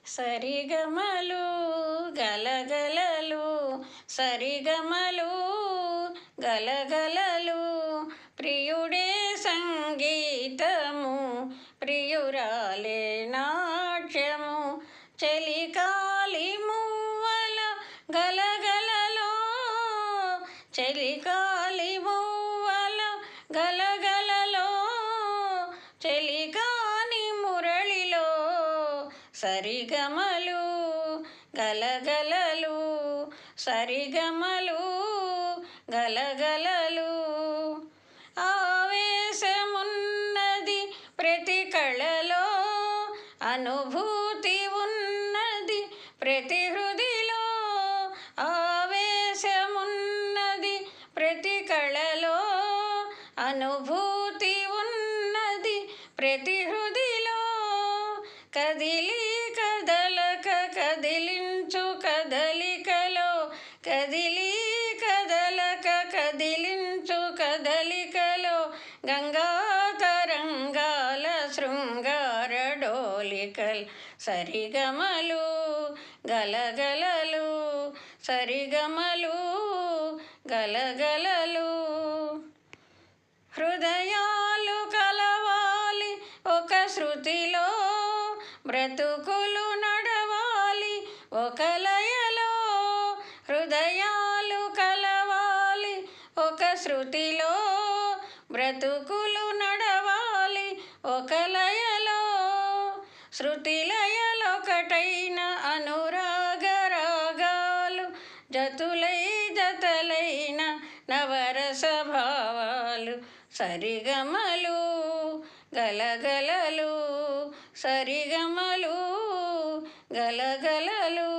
సరిగమలు గలగలలు సరిగమలు గలగలలు ప్రియుడే సంగీతము ప్రియురాలే నాట్యము చలికాలి మువ్వల గలగలలో చలికాలి మువ్వల గలగలలో చలికాని మురళిలో సరిగమలు గలగలలు సరిగమలు గలగలలు ఆవేశమున్నది ప్రతి కళలో అనుభూతి ఉన్నది ప్రతి హృదిలో ఆవేశమున్నది ప్రతి కళలో అనుభూతి ఉన్నది ప్రతి హృదిలో కదిలి కదలక కదిలించు కదలికలో కదిలి కదలక కదిలించు కదలికలో గంగా తరంగాల శృంగార డోలికల్ సరిగమలు గలగలలు సరిగమలు గలగలలు హృదయాలు కలవాలి ఒక శృతిలో బ్రతుకులు నడవాలి ఒక లయలో హృదయాలు కలవాలి ఒక శృతిలో బ్రతుకులు నడవాలి ఒక లయలో శృతి లయలొకటైన అనురాగ రాగాలు జతులై జతలైన నవరస భావాలు సరిగమలు గలగలలు సరిగమలు గలగలలు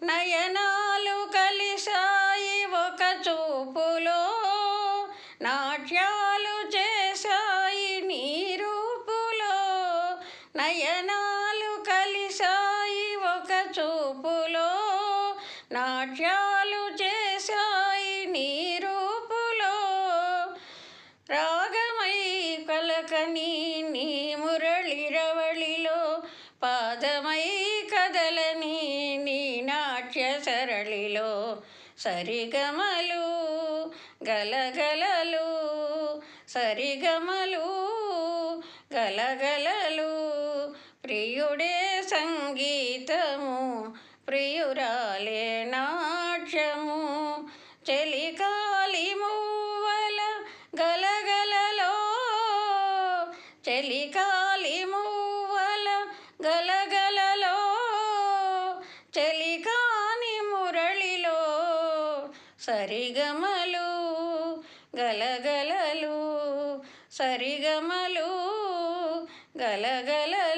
నయనాలు కలిశాయి ఒక చూపులో నాట్యాలు చేశాయి నీ రూపులో నయనాలు కలిశాయి ఒక చూపులో నాట్యాలు చేశాయి నీ రూపులో రాగమై పలకని నీ మురళి రవళిలో పాదమై కదలని నీ నాట్య సరళిలో సరిగమలు గలగలలు సరిగమలు గలగలలు ప్రియుడే సంగీతము ప్రియురాలే నాట్యము చలికాలి మువ్వల గలగలలో చలికాలి మువ్వల గలగలలో చలికాని మురళిలో సరిగమలు గలగలలు సరిగమలు గలగలలు